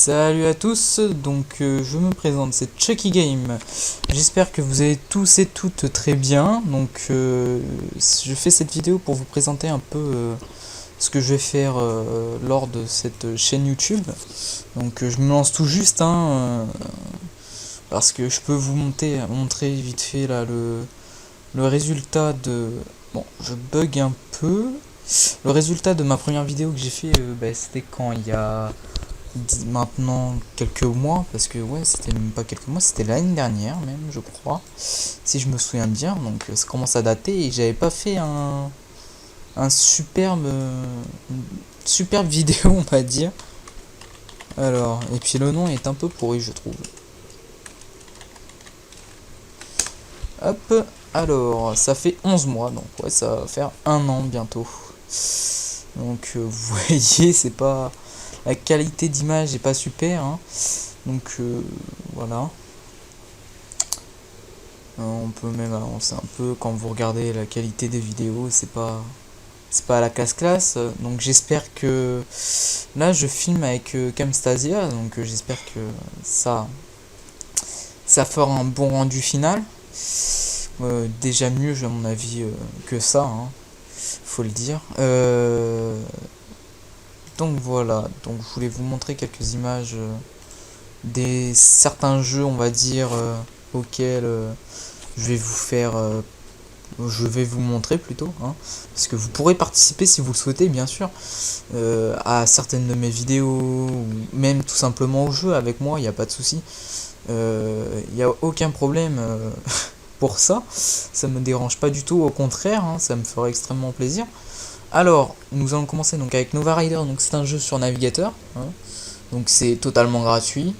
Salut à tous, je me présente, c'est Chucky Game. J'espère que vous allez tous et toutes très bien. Je fais cette vidéo pour vous présenter un peu ce que je vais faire lors de cette chaîne YouTube. Je me lance tout juste, parce que je peux vous montrer vite fait là le résultat de... Bon, je bug un peu. Le résultat de ma première vidéo que j'ai fait, c'était quand il y a maintenant quelques mois, parce que ouais, c'était même pas quelques mois, c'était l'année dernière même, je crois, si je me souviens bien. Ça commence à dater et j'avais pas fait un une superbe vidéo, on va dire. Alors, et puis le nom est un peu pourri, je trouve. Hop, alors, ça fait 11 mois, donc ouais, ça va faire un an bientôt. Vous voyez, c'est pas... La qualité d'image est pas super, hein. Voilà. On peut même avancer un peu quand vous regardez la qualité des vidéos, c'est pas à la classe. Donc j'espère que là je filme avec Camtasia, j'espère que ça fera un bon rendu final. Déjà mieux à mon avis que ça, hein, faut le dire. Voilà, je voulais vous montrer quelques images des certains jeux, on va dire, auxquels je vais vous faire, je vais vous montrer plutôt, hein, parce que vous pourrez participer si vous le souhaitez, bien sûr, à certaines de mes vidéos, ou même tout simplement au jeu avec moi, il n'y a pas de souci, il n'y a aucun problème pour ça me dérange pas du tout, au contraire, hein, ça me ferait extrêmement plaisir. Alors, nous allons commencer avec Nova Rider, c'est un jeu sur navigateur, hein, c'est totalement gratuit.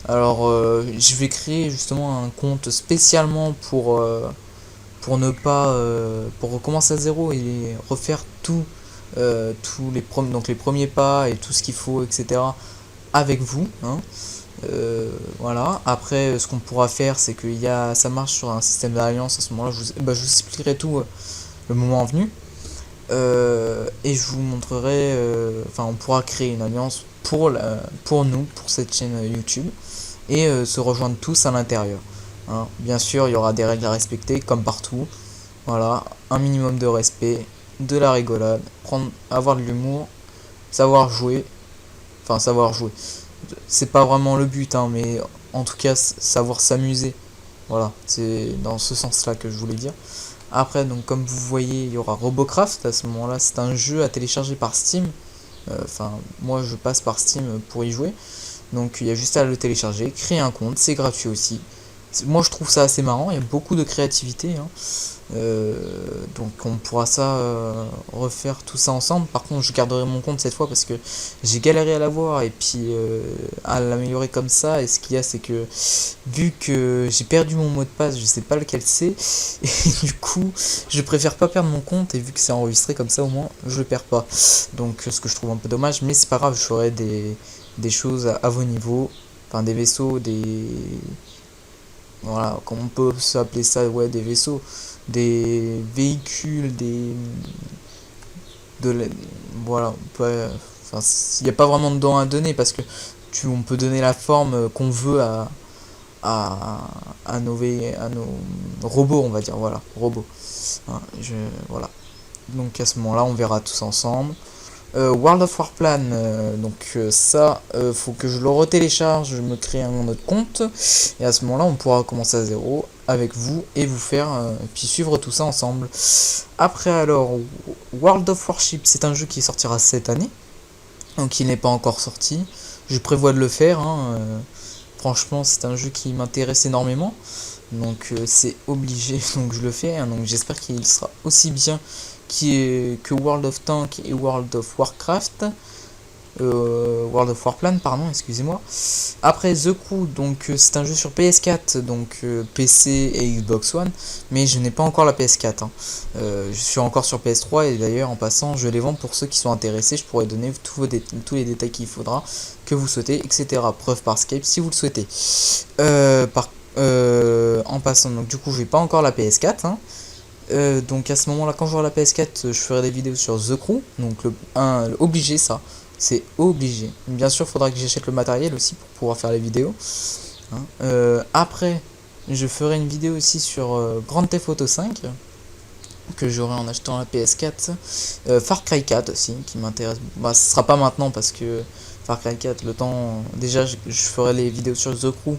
Alors, je vais créer justement un compte spécialement pour ne pas pour recommencer à zéro et refaire tous les premiers pas et tout ce qu'il faut, etc. avec vous, hein. Voilà. Après, ce qu'on pourra faire, c'est que ça marche sur un système d'alliance. À ce moment-là, je vous expliquerai tout le moment venu. Et je vous montrerai, on pourra créer une alliance pour nous, pour cette chaîne YouTube, et se rejoindre tous à l'intérieur, hein. Bien sûr, il y aura des règles à respecter, comme partout. Voilà, un minimum de respect, de la rigolade, avoir de l'humour, savoir jouer, savoir jouer. C'est pas vraiment le but, hein, mais en tout cas, savoir s'amuser. Voilà, c'est dans ce sens-là que je voulais dire. Après, comme vous voyez, il y aura Robocraft. À ce moment-là, c'est un jeu à télécharger par Steam. Moi, je passe par Steam pour y jouer. Il y a juste à le télécharger, créer un compte, c'est gratuit aussi. Moi, je trouve ça assez marrant, il y a beaucoup de créativité, hein. On pourra refaire tout ça ensemble. Par contre, je garderai mon compte cette fois parce que j'ai galéré à l'avoir et puis à l'améliorer comme ça. Et ce qu'il y a, c'est que vu que j'ai perdu mon mot de passe, je sais pas lequel c'est, et du coup, je préfère pas perdre mon compte, et vu que c'est enregistré comme ça, au moins, je le perds pas. Ce que je trouve un peu dommage, mais c'est pas grave, je ferai des choses à vos niveaux, des vaisseaux, voilà, comment on peut s'appeler ça, ouais, des vaisseaux, des véhicules, voilà, il n'y a pas vraiment de nom à donner, parce que on peut donner la forme qu'on veut à nos robots, on va dire, voilà, robots, hein. Voilà, à ce moment là on verra tous ensemble. World of Warplan, faut que je le retélécharge, je me crée un autre compte, et à ce moment là on pourra commencer à zéro avec vous et vous faire puis suivre tout ça ensemble. Après, alors, World of Warship, c'est un jeu qui sortira cette année, donc il n'est pas encore sorti, je prévois de le faire, hein. Franchement, c'est un jeu qui m'intéresse énormément, c'est obligé, je le fais, hein. J'espère qu'il sera aussi bien que World of Tanks et World of Warcraft, World of Warplan, pardon, excusez-moi. Après, The Crew, c'est un jeu sur PS4, PC et Xbox One, mais je n'ai pas encore la PS4, hein. Je suis encore sur PS3, et d'ailleurs, en passant, je les vends pour ceux qui sont intéressés. Je pourrais donner tous les détails qu'il faudra, que vous souhaitez, etc. Preuve par Skype si vous le souhaitez. En passant, du coup, j'ai pas encore la PS4, hein. À ce moment là, quand j'aurai la PS4, je ferai des vidéos sur The Crew, obligé, ça c'est obligé. Bien sûr, il faudra que j'achète le matériel aussi pour pouvoir faire les vidéos. Après, je ferai une vidéo aussi sur Grand Theft Auto 5 que j'aurai en achetant la PS4. Far Cry 4 aussi qui m'intéresse. Bah, ce sera pas maintenant parce que Far Cry 4, le temps. Déjà, je ferai les vidéos sur The Crew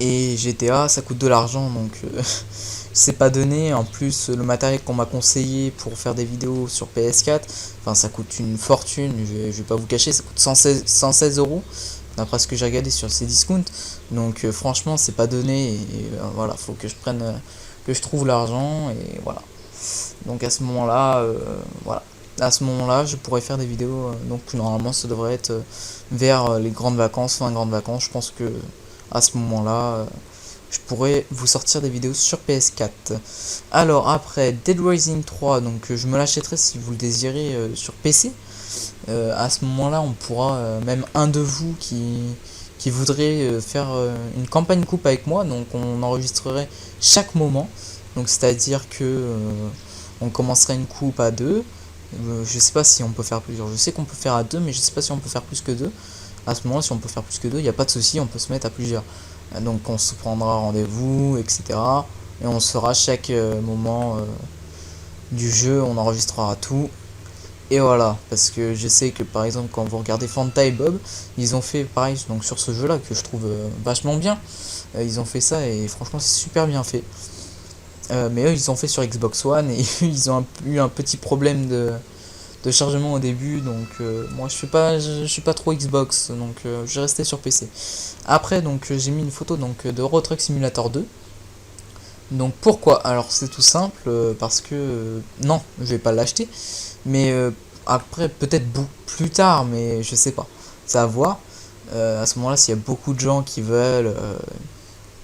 et GTA, ça coûte de l'argent donc c'est pas donné. En plus, le matériel qu'on m'a conseillé pour faire des vidéos sur PS4, enfin, ça coûte une fortune. Je vais pas vous cacher, ça coûte 116 euros d'après ce que j'ai regardé sur ces discounts. Donc franchement, c'est pas donné et voilà, faut que je prenne que je trouve l'argent et voilà. Donc à ce moment-là, voilà. À ce moment-là, je pourrais faire des vidéos. Donc normalement, ça devrait être vers les grandes vacances, fin grandes vacances. Je pense que à ce moment-là, je pourrais vous sortir des vidéos sur PS4. Alors après, Dead Rising 3, donc je me l'achèterai si vous le désirez sur PC. À ce moment-là, on pourra, même un de vous qui voudrait faire une campagne coupe avec moi, donc on enregistrerait chaque moment. Donc c'est-à-dire que on commencerait une coupe à deux. Je sais pas si on peut faire plusieurs. Je sais qu'on peut faire à deux, mais je sais pas si on peut faire plus que deux. À ce moment-là, si on peut faire plus que deux, il n'y a pas de souci, on peut se mettre à plusieurs. Donc on se prendra rendez-vous, etc. Et on sera chaque moment du jeu, on enregistrera tout. Et voilà, parce que je sais que par exemple quand vous regardez Fanta et Bob, ils ont fait pareil donc sur ce jeu là que je trouve vachement bien. Ils ont fait ça et franchement c'est super bien fait. Mais eux ils ont fait sur Xbox One et ils ont eu un petit problème de chargement au début, donc moi je suis pas trop Xbox, donc je vais rester sur PC. Après donc j'ai mis une photo donc de Euro Truck Simulator 2. Donc pourquoi? Alors c'est tout simple, parce que non, je vais pas l'acheter, mais après peut-être plus tard, mais je sais pas, c'est à voir. À ce moment-là, s'il y a beaucoup de gens qui veulent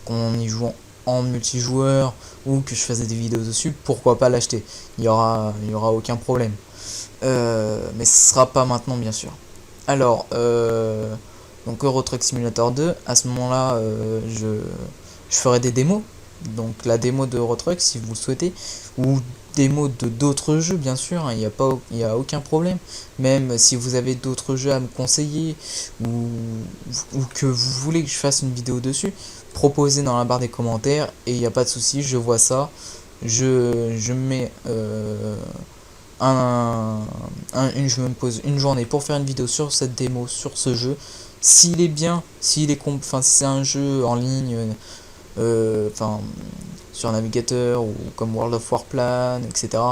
qu'on y joue en multijoueur ou que je fasse des vidéos dessus, pourquoi pas l'acheter? Il y aura aucun problème. Mais ce sera pas maintenant, bien sûr. Alors, donc Euro Truck Simulator 2, à ce moment-là, je ferai des démos. Donc la démo de Euro Truck, si vous le souhaitez, ou démo de d'autres jeux, bien sûr, hein, il y a aucun problème. Même si vous avez d'autres jeux à me conseiller ou que vous voulez que je fasse une vidéo dessus, proposez dans la barre des commentaires et il n'y a pas de souci, je vois ça. Je mets je me pose une journée pour faire une vidéo sur cette démo, sur ce jeu. S'il est bien, enfin si c'est un jeu en ligne, enfin sur un navigateur ou comme World of Warplan, etc.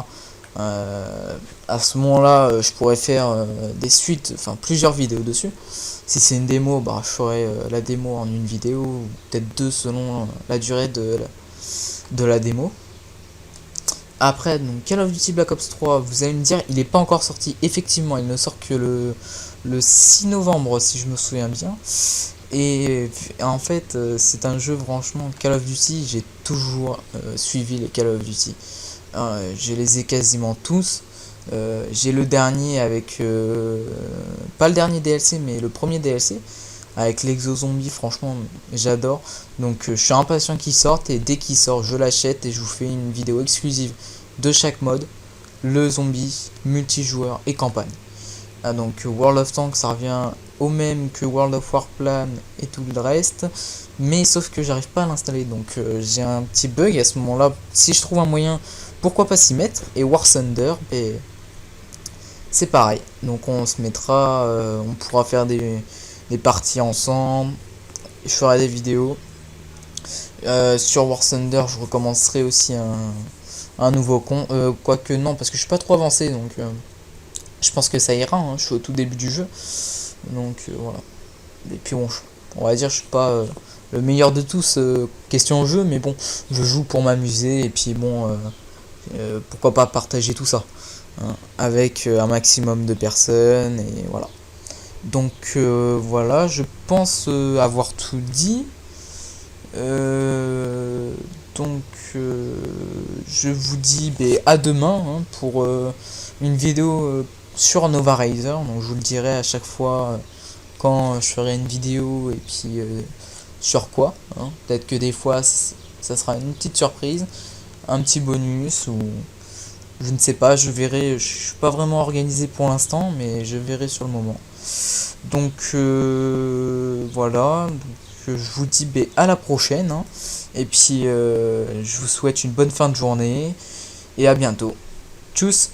À ce moment-là, je pourrais faire des suites, enfin plusieurs vidéos dessus. Si c'est une démo, bah, je ferai la démo en une vidéo, ou peut-être deux selon la durée de la démo. Après, donc Call of Duty Black Ops 3, vous allez me dire, il n'est pas encore sorti. Effectivement, il ne sort que le 6 novembre, si je me souviens bien. Et en fait, c'est un jeu, franchement, Call of Duty, j'ai toujours suivi les Call of Duty. Je les ai quasiment tous. J'ai le dernier avec... pas le dernier DLC, mais le premier DLC. Avec l'Exo Zombie, franchement, j'adore. Donc je suis impatient qu'il sorte et dès qu'il sort, je l'achète et je vous fais une vidéo exclusive de chaque mode. Le zombie, multijoueur et campagne. Donc World of Tanks, ça revient au même que World of Warplan et tout le reste. Mais sauf que j'arrive pas à l'installer. Donc j'ai un petit bug à ce moment-là. Si je trouve un moyen, pourquoi pas s'y mettre. Et War Thunder, et c'est pareil. Donc on se mettra, on pourra faire des parties ensemble. Je ferai des vidéos. Sur War Thunder, je recommencerai aussi un nouveau compte. Quoique non, parce que je suis pas trop avancé. Donc je pense que ça ira. Hein, je suis au tout début du jeu. Donc voilà. Et puis bon, on va dire je suis pas le meilleur de tous question jeu. Mais bon, je joue pour m'amuser. Et puis bon, pourquoi pas partager tout ça. Hein, avec un maximum de personnes. Et voilà. Donc voilà, je pense avoir tout dit. Donc je vous dis à demain hein, pour une vidéo sur Nova Raiser. Donc je vous le dirai à chaque fois quand je ferai une vidéo et puis sur quoi. Hein. Peut-être que des fois ça sera une petite surprise, un petit bonus Je ne sais pas, je verrai. Je suis pas vraiment organisé pour l'instant, mais je verrai sur le moment. Donc voilà. Donc, je vous dis à la prochaine, hein. Et puis je vous souhaite une bonne fin de journée et à bientôt. Tchuss!